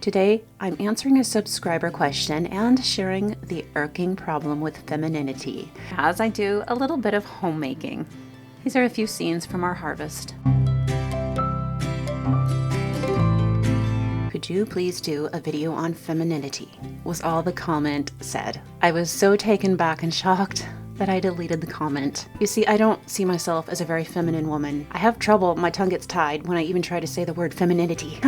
Today, I'm answering a subscriber question and sharing the irking problem with femininity, as I do a little bit of homemaking. These are a few scenes from our harvest. Could you please do a video on femininity? Was all the comment said. I was so taken back and shocked that I deleted the comment. You see, I don't see myself as a very feminine woman. I have trouble, my tongue gets tied when I even try to say the word femininity.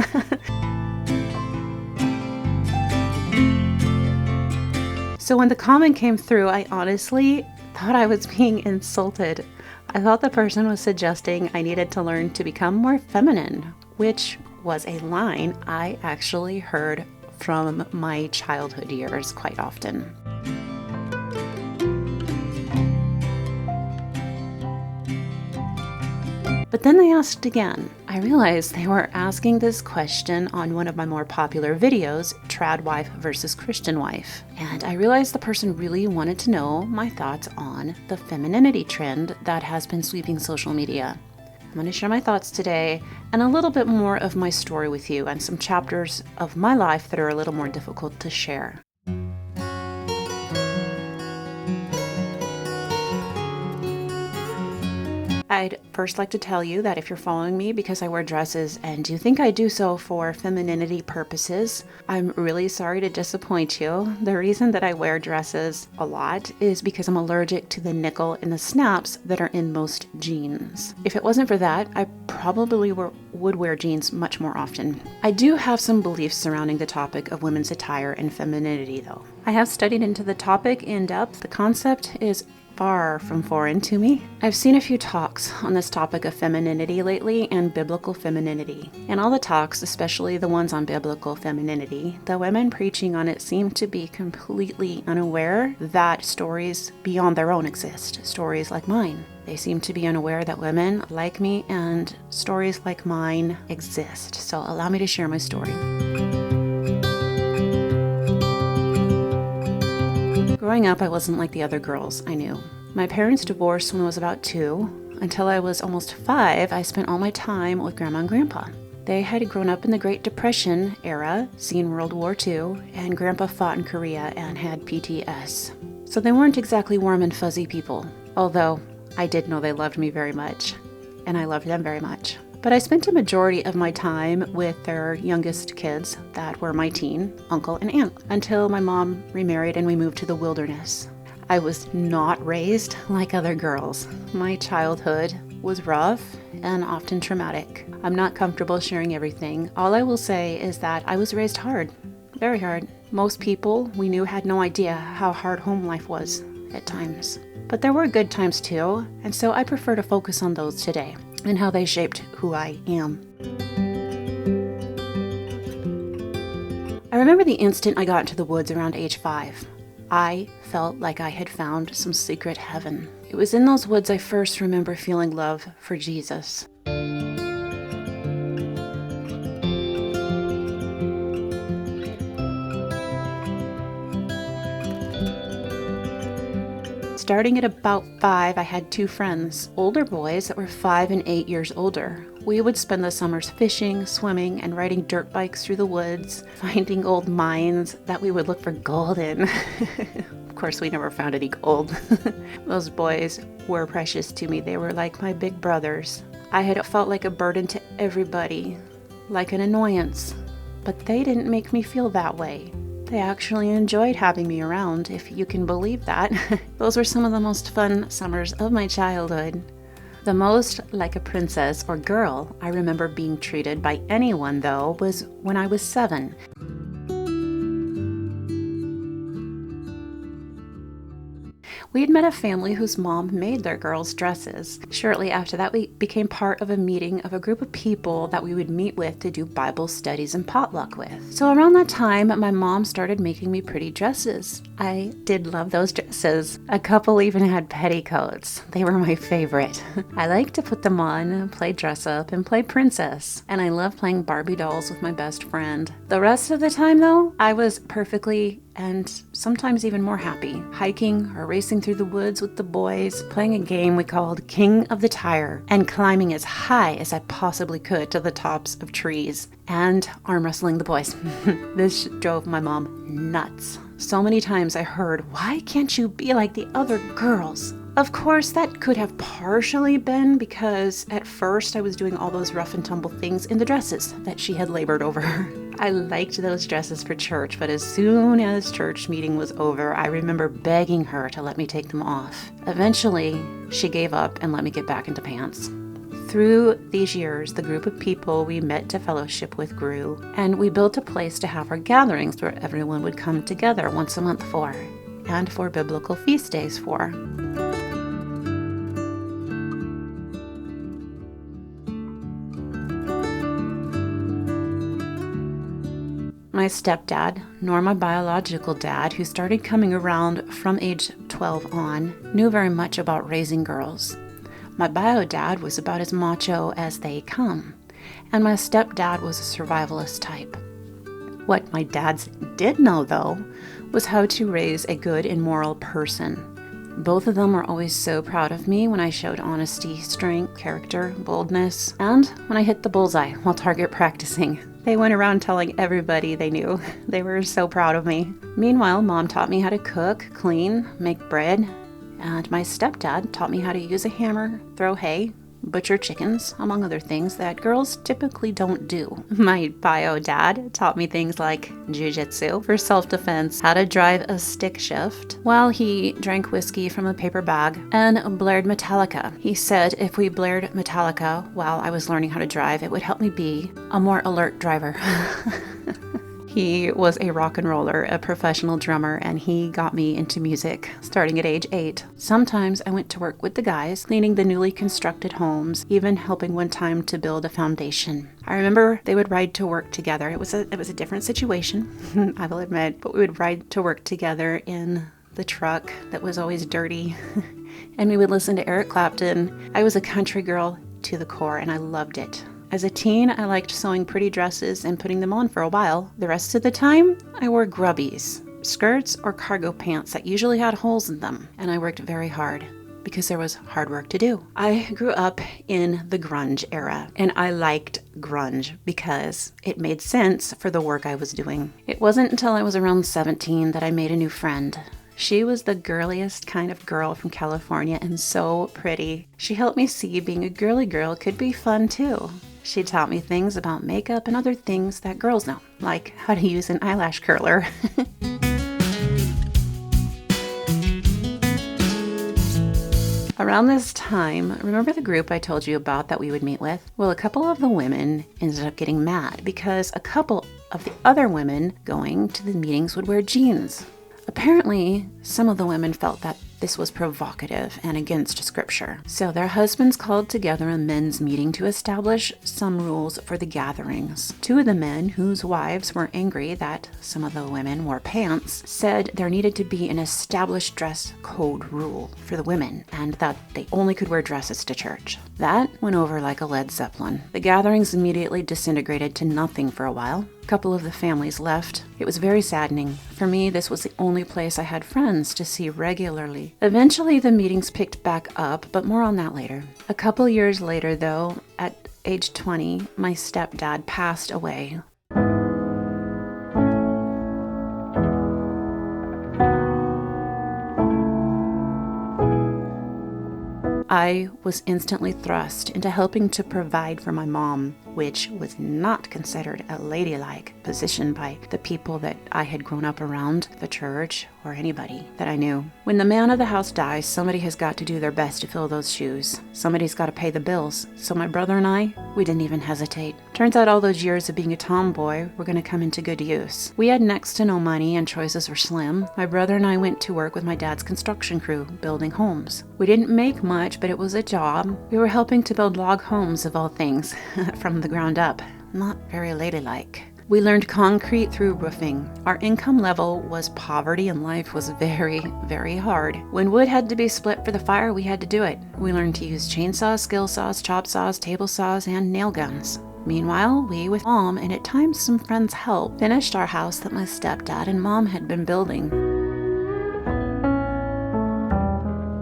So when the comment came through, I honestly thought I was being insulted. I thought the person was suggesting I needed to learn to become more feminine, which was a line I actually heard from my childhood years quite often. But then they asked again. I realized they were asking this question on one of my more popular videos, Trad Wife versus Christian Wife. And I realized the person really wanted to know my thoughts on the femininity trend that has been sweeping social media. I'm going to share my thoughts today and a little bit more of my story with you and some chapters of my life that are a little more difficult to share. I'd first like to tell you that if you're following me because I wear dresses and you think I do so for femininity purposes, I'm really sorry to disappoint you. The reason that I wear dresses a lot is because I'm allergic to the nickel and the snaps that are in most jeans. If it wasn't for that, I probably would wear jeans much more often. I do have some beliefs surrounding the topic of women's attire and femininity though. I have studied into the topic in depth. The concept is far from foreign to me. I've seen a few talks on this topic of femininity lately and biblical femininity. In all the talks, especially the ones on biblical femininity, the women preaching on it seem to be completely unaware that stories beyond their own exist, stories like mine. They seem to be unaware that women like me and stories like mine exist. So allow me to share my story. Growing up, I wasn't like the other girls I knew. My parents divorced when I was about 2. Until I was almost 5, I spent all my time with Grandma and Grandpa. They had grown up in the Great Depression era, seen World War II, and Grandpa fought in Korea and had PTS. So they weren't exactly warm and fuzzy people, although I did know they loved me very much, and I loved them very much. But I spent a majority of my time with their youngest kids that were my teen, uncle and aunt, until my mom remarried and we moved to the wilderness. I was not raised like other girls. My childhood was rough and often traumatic. I'm not comfortable sharing everything. All I will say is that I was raised hard, very hard. Most people we knew had no idea how hard home life was at times. But there were good times too, and so I prefer to focus on those today and how they shaped who I am. I remember the instant I got into the woods around age 5. I felt like I had found some secret heaven. It was in those woods I first remember feeling love for Jesus. Starting at about 5, I had 2 friends, older boys that were 5 and 8 years older. We would spend the summers fishing, swimming, and riding dirt bikes through the woods, finding old mines that we would look for gold in. Of course, we never found any gold. Those boys were precious to me. They were like my big brothers. I had felt like a burden to everybody, like an annoyance, but they didn't make me feel that way. They actually enjoyed having me around, if you can believe that. Those were some of the most fun summers of my childhood. The most like a princess or girl I remember being treated by anyone, though, was when I was 7. We had met a family whose mom made their girls dresses. Shortly after that, we became part of a meeting of a group of people that we would meet with to do Bible studies and potluck with. So around that time, my mom started making me pretty dresses. I did love those dresses. A couple even had petticoats. They were my favorite. I liked to put them on, play dress up, and play princess. And I loved playing Barbie dolls with my best friend. The rest of the time, though, I was perfectly and sometimes even more happy, hiking or racing through the woods with the boys, playing a game we called King of the Tire, and climbing as high as I possibly could to the tops of trees, and arm wrestling the boys. This drove my mom nuts. So many times I heard, "Why can't you be like the other girls?" Of course, that could have partially been because at first I was doing all those rough and tumble things in the dresses that she had labored over. I liked those dresses for church, but as soon as church meeting was over, I remember begging her to let me take them off. Eventually, she gave up and let me get back into pants. Through these years, the group of people we met to fellowship with grew, and we built a place to have our gatherings where everyone would come together once a month for, and for biblical feast days for. My stepdad, nor my biological dad, who started coming around from age 12 on, knew very much about raising girls. My bio dad was about as macho as they come, and my stepdad was a survivalist type. What my dads did know, though, was how to raise a good and moral person. Both of them were always so proud of me when I showed honesty, strength, character, boldness, and when I hit the bullseye while target practicing. They went around telling everybody they knew. They were so proud of me. Meanwhile, Mom taught me how to cook, clean, make bread, and my stepdad taught me how to use a hammer, throw hay, butcher chickens, among other things that girls typically don't do. My bio dad taught me things like jiu-jitsu for self-defense, how to drive a stick shift, while he drank whiskey from a paper bag and blared Metallica. He said if we blared Metallica while I was learning how to drive, it would help me be a more alert driver. He was a rock and roller, a professional drummer, and he got me into music starting at age 8. Sometimes I went to work with the guys, cleaning the newly constructed homes, even helping one time to build a foundation. I remember they would ride to work together. It was a different situation, I will admit, but we would ride to work together in the truck that was always dirty, and we would listen to Eric Clapton. I was a country girl to the core, and I loved it. As a teen, I liked sewing pretty dresses and putting them on for a while. The rest of the time, I wore grubbies, skirts or cargo pants that usually had holes in them, and I worked very hard because there was hard work to do. I grew up in the grunge era, and I liked grunge because it made sense for the work I was doing. It wasn't until I was around 17 that I made a new friend. She was the girliest kind of girl from California and so pretty. She helped me see being a girly girl could be fun too. She taught me things about makeup and other things that girls know, like how to use an eyelash curler. Around this time, remember the group I told you about that we would meet with? Well, a couple of the women ended up getting mad because a couple of the other women going to the meetings would wear jeans. Apparently, some of the women felt that this was provocative and against scripture. So their husbands called together a men's meeting to establish some rules for the gatherings. Two of the men, whose wives were angry that some of the women wore pants, said there needed to be an established dress code rule for the women and that they only could wear dresses to church. That went over like a Led Zeppelin. The gatherings immediately disintegrated to nothing for a while. A couple of the families left. It was very saddening. For me, this was the only place I had friends to see regularly. Eventually, the meetings picked back up, but more on that later. A couple years later, though, at age 20, my stepdad passed away. I was instantly thrust into helping to provide for my mom, which was not considered a ladylike position by the people that I had grown up around, the church, or anybody that I knew. When the man of the house dies, somebody has got to do their best to fill those shoes. Somebody's got to pay the bills. So my brother and I, we didn't even hesitate. Turns out all those years of being a tomboy were going to come into good use. We had next to no money and choices were slim. My brother and I went to work with my dad's construction crew, building homes. We didn't make much, but it was a job. We were helping to build log homes of all things, from the ground up. Not very ladylike. We learned concrete through roofing. Our income level was poverty and life was very, very hard. When wood had to be split for the fire, we had to do it. We learned to use chainsaws, skill saws, chop saws, table saws, and nail guns. Meanwhile, we, with Mom and at times some friends' help, finished our house that my stepdad and Mom had been building.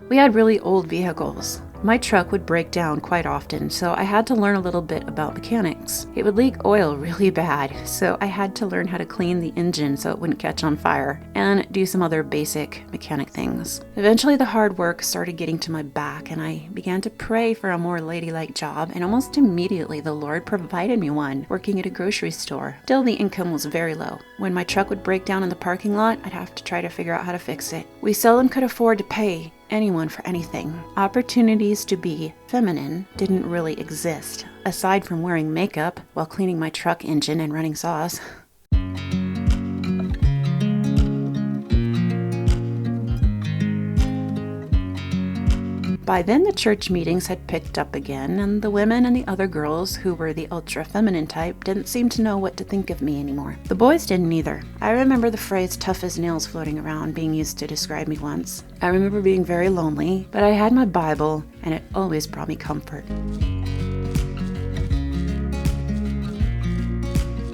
We had really old vehicles. My truck would break down quite often, so I had to learn a little bit about mechanics. It would leak oil really bad, so I had to learn how to clean the engine so it wouldn't catch on fire, and do some other basic mechanic things. Eventually, the hard work started getting to my back, and I began to pray for a more ladylike job, and almost immediately the Lord provided me one, working at a grocery store. Still, the income was very low. When my truck would break down in the parking lot, I'd have to try to figure out how to fix it. We seldom could afford to pay anyone for anything. Opportunities to be feminine didn't really exist, aside from wearing makeup while cleaning my truck engine and running saws. By then, the church meetings had picked up again, and the women and the other girls who were the ultra-feminine type didn't seem to know what to think of me anymore. The boys didn't either. I remember the phrase tough as nails floating around being used to describe me once. I remember being very lonely, but I had my Bible, and it always brought me comfort.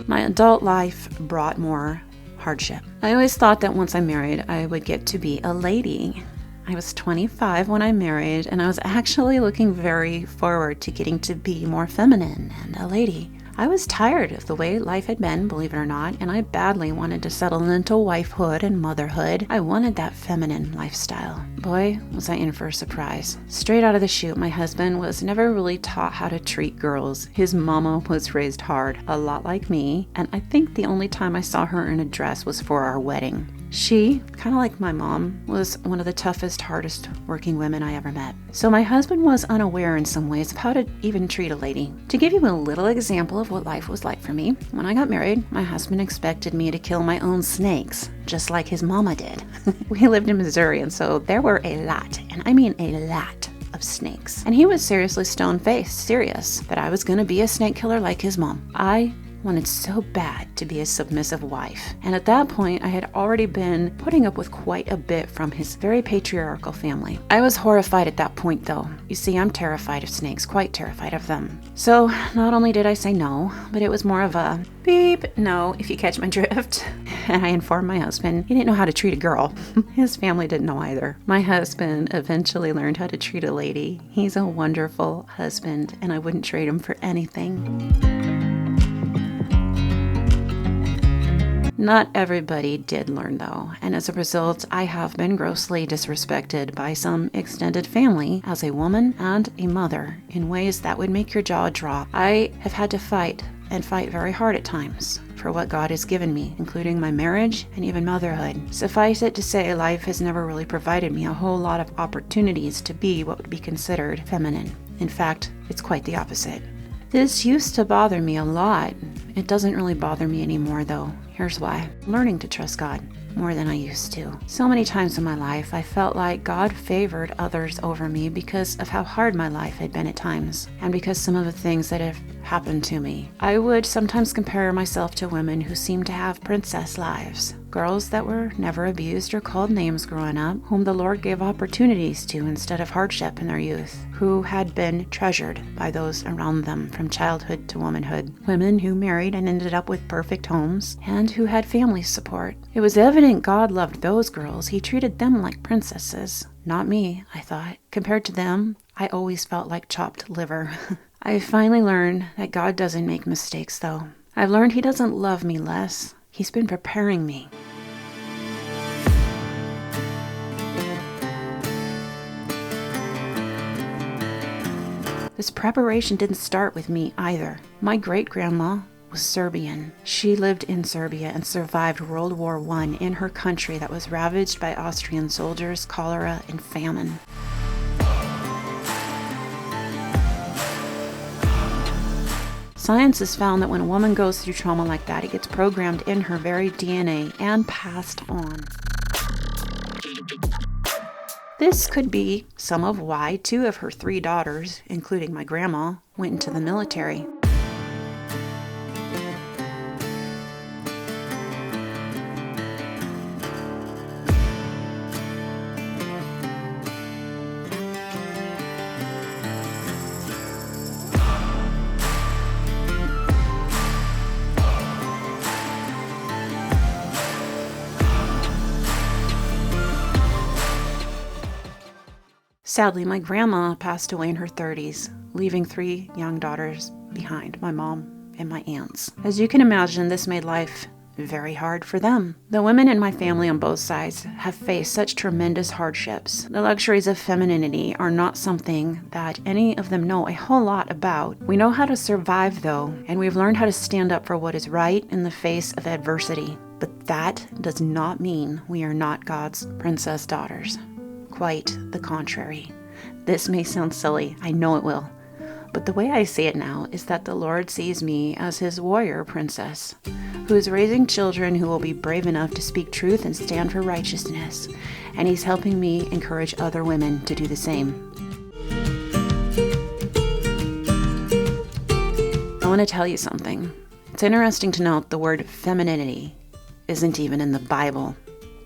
My adult life brought more hardship. I always thought that once I married, I would get to be a lady. I was 25 when I married, and I was actually looking very forward to getting to be more feminine and a lady. I was tired of the way life had been, believe it or not, and I badly wanted to settle into wifehood and motherhood. I wanted that feminine lifestyle. Boy, was I in for a surprise. Straight out of the chute, my husband was never really taught how to treat girls. His mama was raised hard, a lot like me, and I think the only time I saw her in a dress was for our wedding. She, kind of like my mom, was one of the toughest, hardest working women I ever met. So my husband was unaware in some ways of how to even treat a lady. To give you a little example of what life was like for me, when I got married, my husband expected me to kill my own snakes, just like his mama did. We lived in Missouri, and so there were a lot, and I mean a lot, of snakes. And he was seriously stone-faced, serious, that I was going to be a snake killer like his mom. I wanted so bad to be a submissive wife. And at that point, I had already been putting up with quite a bit from his very patriarchal family. I was horrified at that point, though. You see, I'm terrified of snakes, quite terrified of them. So not only did I say no, but it was more of a beep no, if you catch my drift. And I informed my husband he didn't know how to treat a girl. His family didn't know either. My husband eventually learned how to treat a lady. He's a wonderful husband, and I wouldn't trade him for anything. Not everybody did learn, though, and as a result, I have been grossly disrespected by some extended family as a woman and a mother in ways that would make your jaw drop. I have had to fight, and fight very hard at times, for what God has given me, including my marriage and even motherhood. Suffice it to say, life has never really provided me a whole lot of opportunities to be what would be considered feminine. In fact, it's quite the opposite. This used to bother me a lot. It doesn't really bother me anymore, though. Here's why. I'm learning to trust God more than I used to. So many times in my life, I felt like God favored others over me because of how hard my life had been at times, and because some of the things that have happened to me. I would sometimes compare myself to women who seemed to have princess lives. Girls that were never abused or called names growing up, whom the Lord gave opportunities to instead of hardship in their youth, who had been treasured by those around them from childhood to womanhood, women who married and ended up with perfect homes, and who had family support. It was evident God loved those girls. He treated them like princesses. Not me, I thought. Compared to them, I always felt like chopped liver. I finally learned that God doesn't make mistakes, though. I've learned He doesn't love me less. He's been preparing me. This preparation didn't start with me either. My great-grandma was Serbian. She lived in Serbia and survived World War I in her country that was ravaged by Austrian soldiers, cholera, and famine. Science has found that when a woman goes through trauma like that, it gets programmed in her very DNA and passed on. This could be some of why 2 of her 3 daughters, including my grandma, went into the military. Sadly, my grandma passed away in her 30s, leaving 3 young daughters behind, my mom and my aunts. As you can imagine, this made life very hard for them. The women in my family on both sides have faced such tremendous hardships. The luxuries of femininity are not something that any of them know a whole lot about. We know how to survive though, and we've learned how to stand up for what is right in the face of adversity. But that does not mean we are not God's princess daughters. Quite the contrary. This may sound silly, I know it will. But the way I see it now is that the Lord sees me as his warrior princess, who is raising children who will be brave enough to speak truth and stand for righteousness, and he's helping me encourage other women to do the same. I want to tell you something. It's interesting to note the word femininity isn't even in the Bible.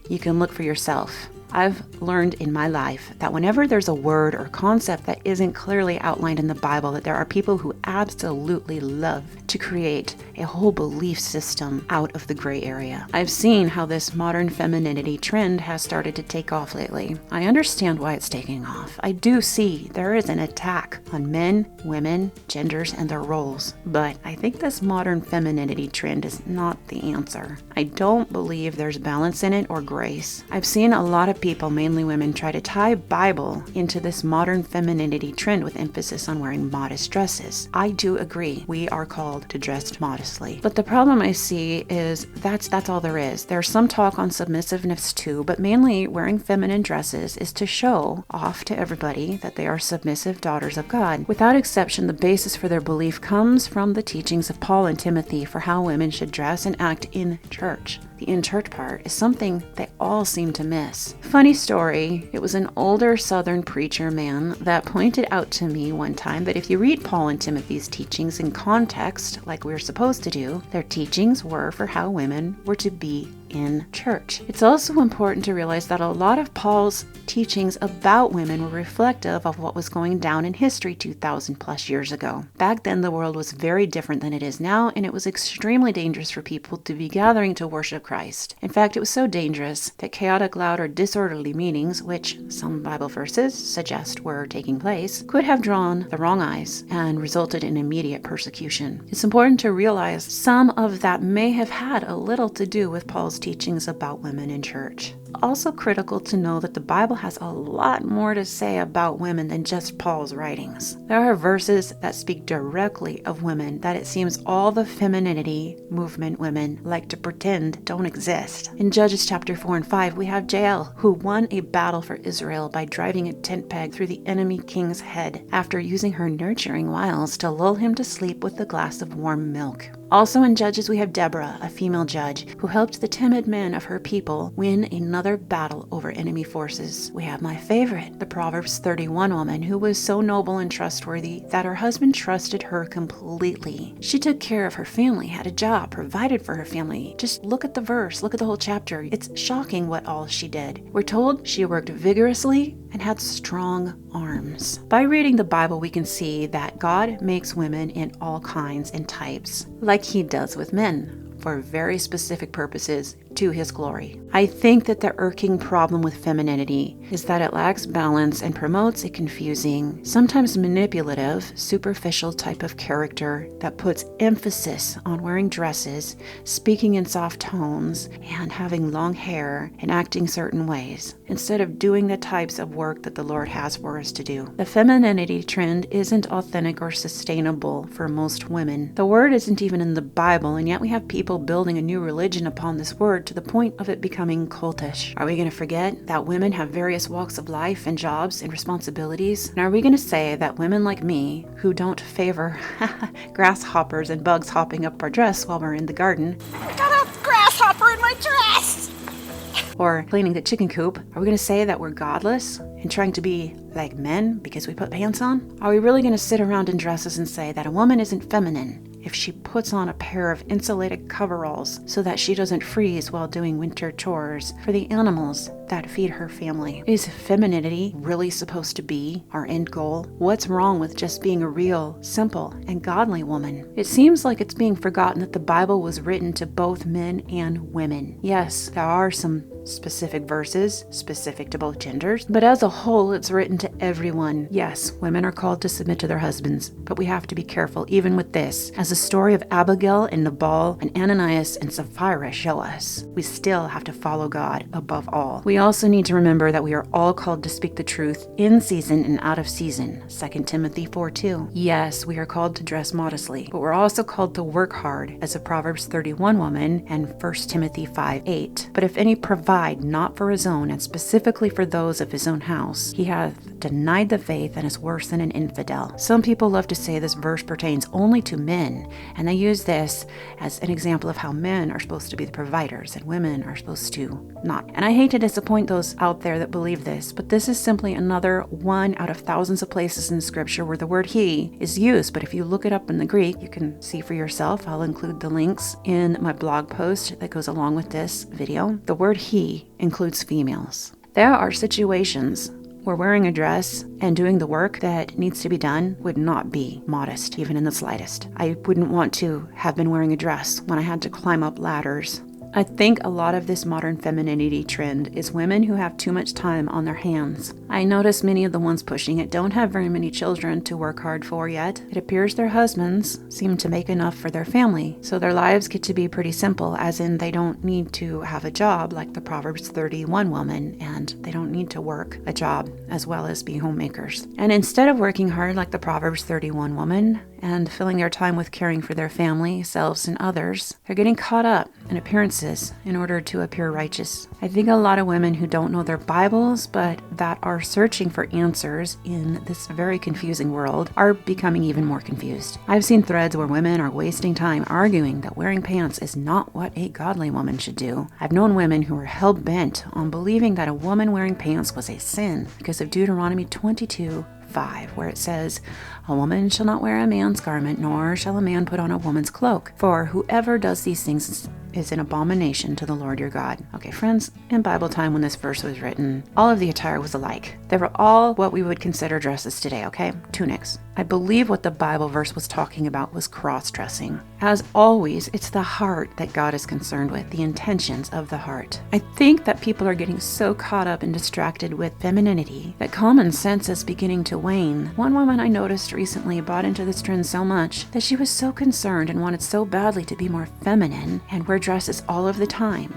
You can look for yourself. I've learned in my life that whenever there's a word or concept that isn't clearly outlined in the Bible, that there are people who absolutely love to create a whole belief system out of the gray area. I've seen how this modern femininity trend has started to take off lately. I understand why it's taking off. I do see there is an attack on men, women, genders, and their roles. But I think this modern femininity trend is not the answer. I don't believe there's balance in it or grace. I've seen a lot of people, mainly women, try to tie Bible into this modern femininity trend with emphasis on wearing modest dresses. I do agree we are called to dress modestly. But the problem I see is that's all there is. There's some talk on submissiveness too, but mainly wearing feminine dresses is to show off to everybody that they are submissive daughters of God. Without exception, the basis for their belief comes from the teachings of Paul and Timothy for how women should dress and act in church. The in-church part is something they all seem to miss. Funny story, it was an older Southern preacher man that pointed out to me one time that if you read Paul and Timothy's teachings in context, like we're supposed to do, their teachings were for how women were to be in church. It's also important to realize that a lot of Paul's teachings about women were reflective of what was going down in history 2,000 plus years ago. Back then, the world was very different than it is now, and it was extremely dangerous for people to be gathering to worship Christ. In fact, it was so dangerous that chaotic, loud, or disorderly meetings, which some Bible verses suggest were taking place, could have drawn the wrong eyes and resulted in immediate persecution. It's important to realize some of that may have had a little to do with Paul's teachings about women in church. Also critical to know that the Bible has a lot more to say about women than just Paul's writings. There are verses that speak directly of women that it seems all the femininity movement women like to pretend don't exist. In Judges chapter 4 and 5, we have Jael, who won a battle for Israel by driving a tent peg through the enemy king's head after using her nurturing wiles to lull him to sleep with a glass of warm milk. Also in Judges, we have Deborah, a female judge, who helped the timid men of her people win another battle over enemy forces. We have my favorite, the Proverbs 31 woman, who was so noble and trustworthy that her husband trusted her completely. She took care of her family, had a job, provided for her family. Just look at the verse, look at the whole chapter. It's shocking what all she did. We're told she worked vigorously and had strong arms. By reading the Bible, we can see that God makes women in all kinds and types, like he does with men, for very specific purposes to his glory. I think that the irking problem with femininity is that it lacks balance and promotes a confusing, sometimes manipulative, superficial type of character that puts emphasis on wearing dresses, speaking in soft tones, and having long hair and acting certain ways, instead of doing the types of work that the Lord has for us to do. The femininity trend isn't authentic or sustainable for most women. The word isn't even in the Bible, and yet we have people building a new religion upon this word to the point of it becoming cultish. Are we going to forget that women have various walks of life and jobs and responsibilities? And are we going to say that women like me, who don't favor grasshoppers and bugs hopping up our dress while we're in the garden, I got a grasshopper in my dress! or cleaning the chicken coop, are we going to say that we're godless and trying to be like men because we put pants on? Are we really going to sit around in dresses and say that a woman isn't feminine if she puts on a pair of insulated coveralls so that she doesn't freeze while doing winter chores for the animals that feed her family? Is femininity really supposed to be our end goal? What's wrong with just being a real, simple, and godly woman? It seems like it's being forgotten that the Bible was written to both men and women. Yes, there are some specific verses, specific to both genders, but as a whole, it's written to everyone. Yes, women are called to submit to their husbands, but we have to be careful even with this. As the story of Abigail and Nabal and Ananias and Sapphira show us, we still have to follow God above all. We also need to remember that we are all called to speak the truth in season and out of season. 2 Timothy 4:2. Yes, we are called to dress modestly, but we're also called to work hard as a Proverbs 31 woman and 1 Timothy 5:8. But if any provide not for his own and specifically for those of his own house, he hath denied the faith and is worse than an infidel. Some people love to say this verse pertains only to men, and they use this as an example of how men are supposed to be the providers and women are supposed to not. And I hate to disappoint those out there that believe this, but this is simply another one out of thousands of places in Scripture where the word he is used. But if you look it up in the Greek, you can see for yourself. I'll include the links in my blog post that goes along with this video. The word he includes females. There are situations where wearing a dress and doing the work that needs to be done would not be modest, even in the slightest. I wouldn't want to have been wearing a dress when I had to climb up ladders. I think a lot of this modern femininity trend is women who have too much time on their hands. I notice many of the ones pushing it don't have very many children to work hard for yet. It appears their husbands seem to make enough for their family, so their lives get to be pretty simple, as in they don't need to have a job like the Proverbs 31 woman, and they don't need to work a job as well as be homemakers. And instead of working hard like the Proverbs 31 woman, and filling their time with caring for their family, selves, and others, they're getting caught up in appearances in order to appear righteous. I think a lot of women who don't know their Bibles, but that are searching for answers in this very confusing world, are becoming even more confused. I've seen threads where women are wasting time arguing that wearing pants is not what a godly woman should do. I've known women who were hell-bent on believing that a woman wearing pants was a sin because of Deuteronomy 22:5, where it says, "A woman shall not wear a man's garment, nor shall a man put on a woman's cloak. For whoever does these things is an abomination to the Lord your God." Okay, friends, in Bible time when this verse was written, all of the attire was alike. They were all what we would consider dresses today, okay? Tunics. I believe what the Bible verse was talking about was cross-dressing. As always, it's the heart that God is concerned with, the intentions of the heart. I think that people are getting so caught up and distracted with femininity that common sense is beginning to wane. One woman I noticed recently bought into this trend so much that she was so concerned and wanted so badly to be more feminine and wear dresses all of the time.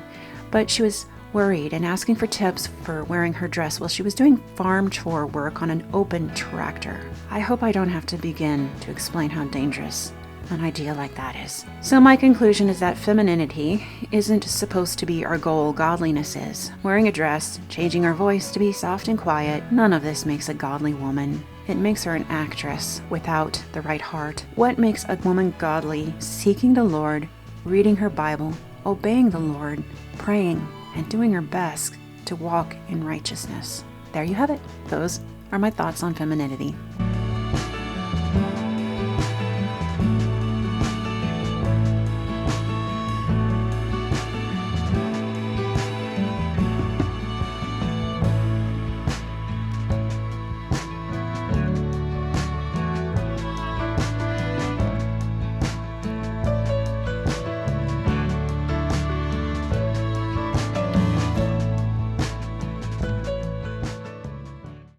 But she was worried and asking for tips for wearing her dress while she was doing farm chore work on an open tractor. I hope I don't have to begin to explain how dangerous an idea like that is. So my conclusion is that femininity isn't supposed to be our goal, godliness is. Wearing a dress, changing our voice to be soft and quiet, none of this makes a godly woman. It makes her an actress without the right heart. What makes a woman godly? Seeking the Lord, reading her Bible, obeying the Lord, praying, and doing her best to walk in righteousness. There you have it. Those are my thoughts on femininity.